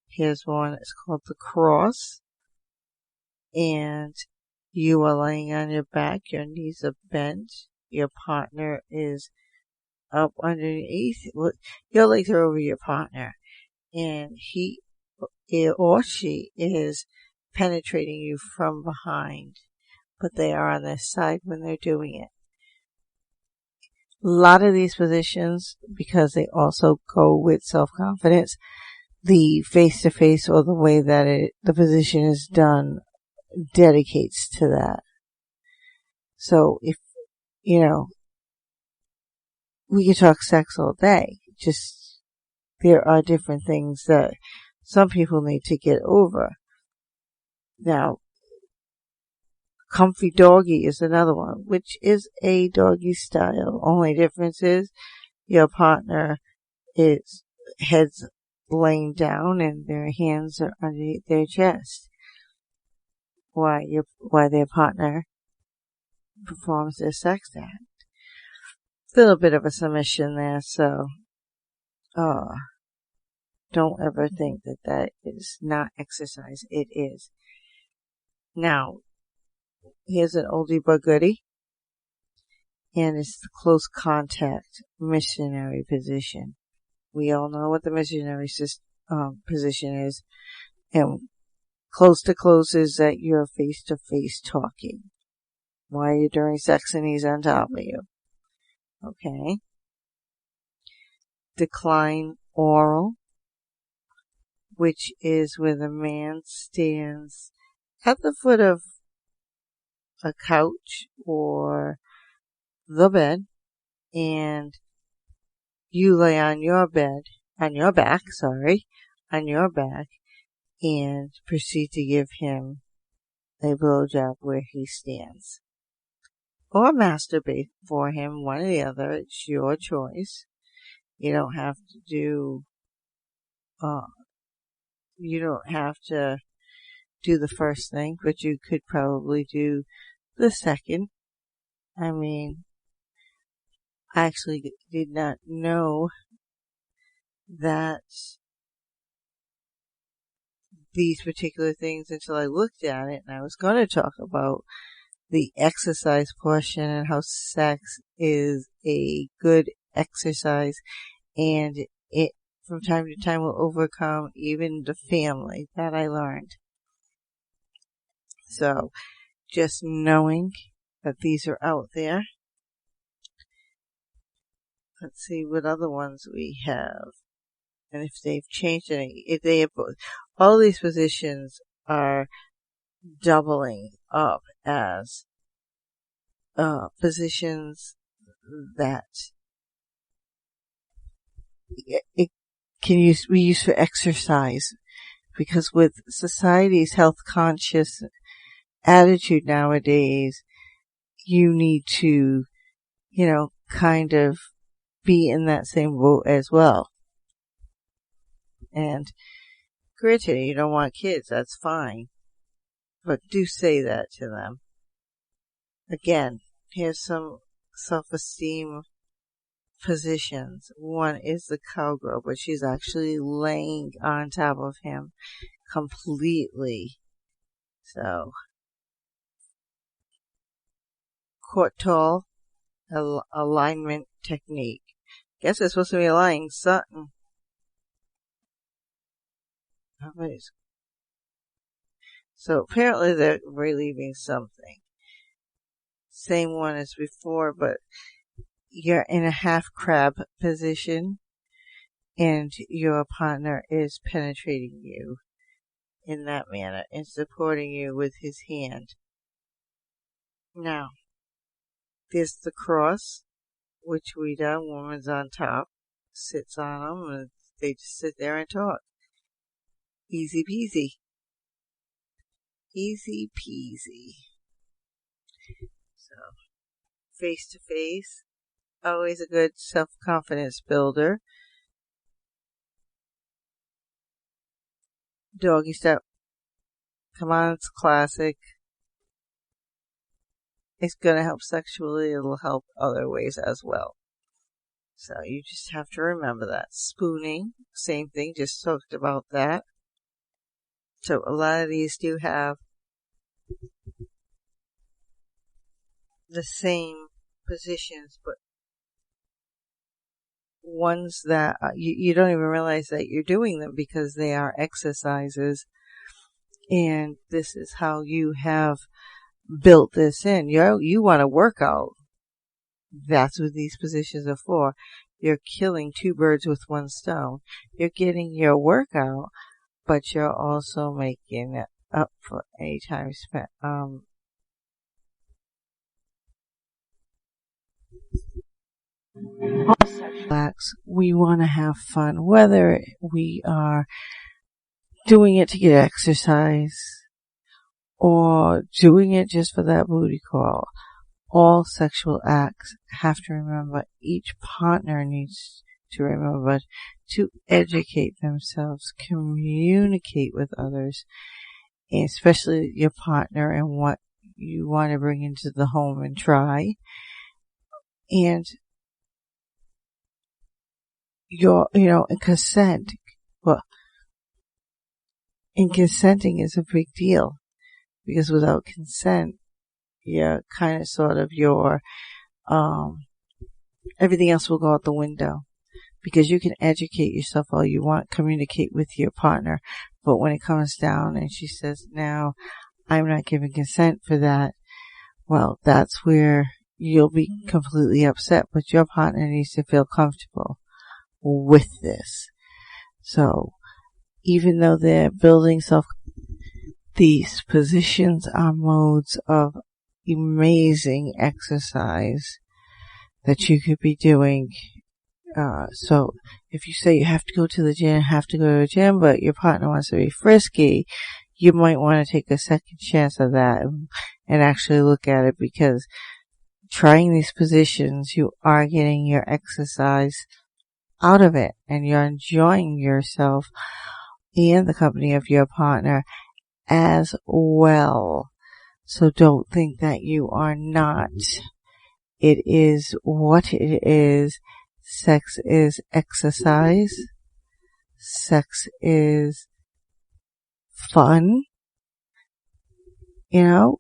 Here's one. It's called the cross. And you are laying on your back. Your knees are bent. Your partner is up underneath. Your legs are over your partner. And he or she is penetrating you from behind. But they are on their side when they're doing it. A lot of these positions, because they also go with self-confidence, the face-to-face or the way that the position is done dedicates to that. So if, we could talk sex all day. Just, there are different things that some people need to get over. Now, comfy doggy is another one, which is a doggy style. Only difference is your partner is heads laying down and their hands are underneath their chest while their partner performs their sex act. A little bit of a submission there, so don't ever think that is not exercise. It is. Now, here's an oldie but goodie, and it's the close contact missionary position. We all know what the missionary position is, and close to close is that you're face to face talking while you're during sex and he's on top of you. Okay. Decline oral, which is where the man stands at the foot of a couch or the bed, and you lay on your back, and proceed to give him a blowjob where he stands. Or masturbate for him, one or the other. It's your choice. You don't have to do the first thing, but you could probably do the second. I mean, I actually did not know that these particular things until I looked at it, and I was going to talk about the exercise portion and how sex is a good exercise, and it from time to time will overcome even the family. That I learned. So, just knowing that these are out there. Let's see what other ones we have. And if they've changed any. If they have both. All these positions are doubling up as positions that it can be used for exercise. Because with society's health conscious attitude nowadays, you need to, kind of be in that same boat as well. And granted, you don't want kids, that's fine. But do say that to them. Again, here's some self-esteem positions. One is the cowgirl, but she's actually laying on top of him completely. So, court tall, alignment technique. Guess it's supposed to be lying something. So apparently they're relieving something. Same one as before, but you're in a half crab position and your partner is penetrating you in that manner and supporting you with his hand. Now, there's the cross, which we done. Woman's on top, sits on them, and they just sit there and talk. Easy peasy. Easy peasy. So, face to face, always a good self-confidence builder. Doggy step. Come on, it's classic. It's going to help sexually. It'll help other ways as well. So you just have to remember that. Spooning, same thing, just talked about that. So a lot of these do have the same positions, but ones that you don't even realize that you're doing them because they are exercises. And this is how you have built this in. You want to work out. That's what these positions are for. You're killing two birds with one stone. You're getting your workout, but you're also making it up for any time spent. We want to have fun, whether we are doing it to get exercise or doing it just for that booty call. All sexual acts have to remember, each partner needs to remember to educate themselves, communicate with others, especially your partner and what you want to bring into the home and try. And and consent. Well, and consenting is a big deal because without consent, you're kind of sort of everything else will go out the window because you can educate yourself all you want, communicate with your partner. But when it comes down and she says, no, I'm not giving consent for that, well, that's where you'll be completely upset, but your partner needs to feel comfortable with this. So even though they're building these positions are modes of amazing exercise that you could be doing. So if you say you have to go to the gym, but your partner wants to be frisky, you might want to take a second chance of that and actually look at it, because trying these positions, you are getting your exercise out of it and you're enjoying yourself and the company of your partner as well. So don't think that you are not. It is what it is. Sex is exercise. Sex is fun. And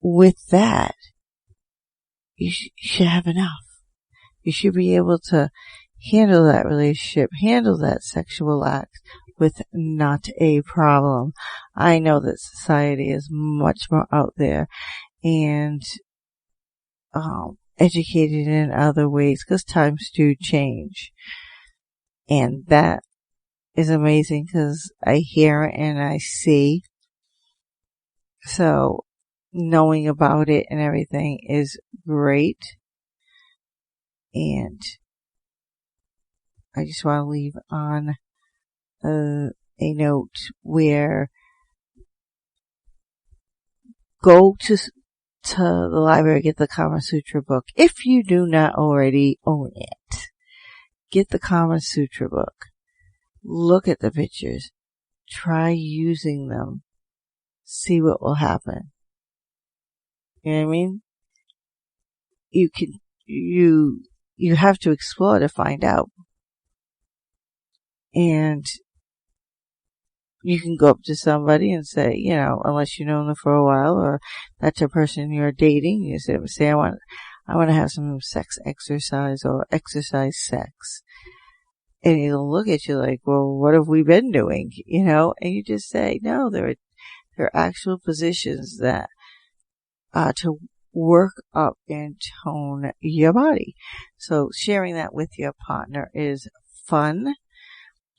with that, you should have enough. You should be able to handle that relationship, handle that sexual act with not a problem. I know that society is much more out there and educated in other ways because times do change. And that is amazing because I hear it and I see. So knowing about it and everything is great. And I just want to leave on a note where go to the library, get the Kama Sutra book. If you do not already own it, get the Kama Sutra book. Look at the pictures. Try using them. See what will happen. You know what I mean? You have to explore to find out. And you can go up to somebody and say, unless you've known them for a while or that's a person you're dating, you say, I want to have some sex exercise or exercise sex. And he'll look at you like, well, what have we been doing? And you just say, no, there are actual positions that to work up and tone your body. So sharing that with your partner is fun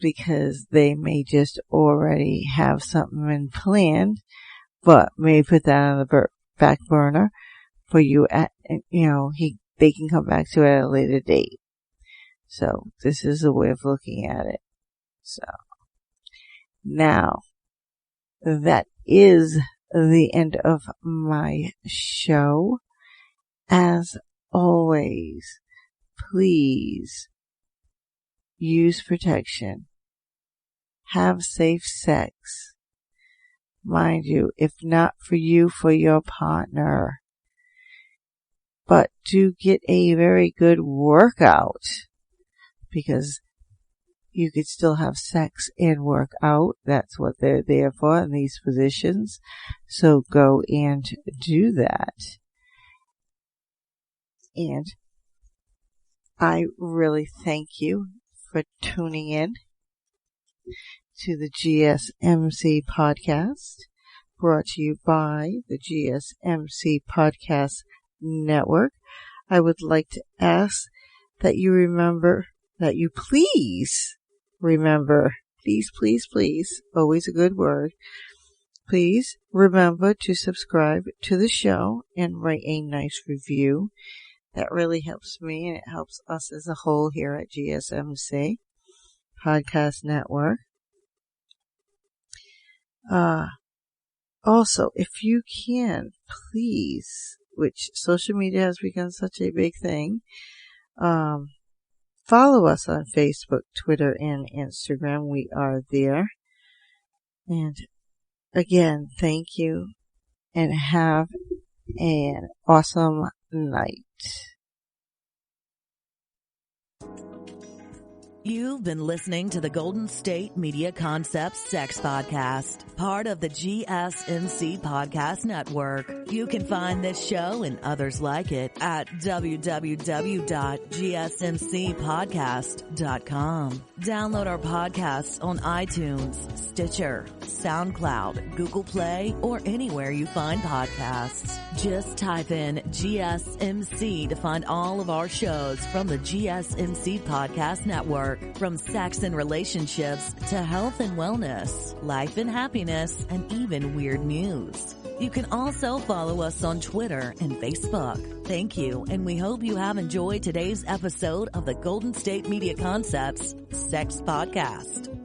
because they may just already have something planned, but may put that on the back burner for you they can come back to it at a later date. So this is a way of looking at it. So now that is the end of my show. As always, please use protection. Have safe sex. Mind you, if not for you, for your partner. But do get a very good workout, because you could still have sex and work out. That's what they're there for in these positions. So go and do that. And I really thank you for tuning in to the GSMC podcast, brought to you by the GSMC Podcast Network. I would like to ask that you remember, that you please remember, please, always a good word, please remember to subscribe to the show and write a nice review. That really helps me, and it helps us as a whole here at GSMC Podcast Network. Also, if you can, please, which social media has become such a big thing, follow us on Facebook, Twitter, and Instagram. We are there. And again, thank you, and have an awesome night. You've been listening to the Golden State Media Concepts Sex Podcast, part of the GSMC Podcast Network. You can find this show and others like it at www.gsmcpodcast.com. Download our podcasts on iTunes, Stitcher, SoundCloud, Google Play, or anywhere you find podcasts. Just type in GSMC to find all of our shows from the GSMC Podcast Network. From sex and relationships to health and wellness, life and happiness, and even weird news. You can also follow us on Twitter and Facebook. Thank you, and we hope you have enjoyed today's episode of the Golden State Media Concepts Sex Podcast.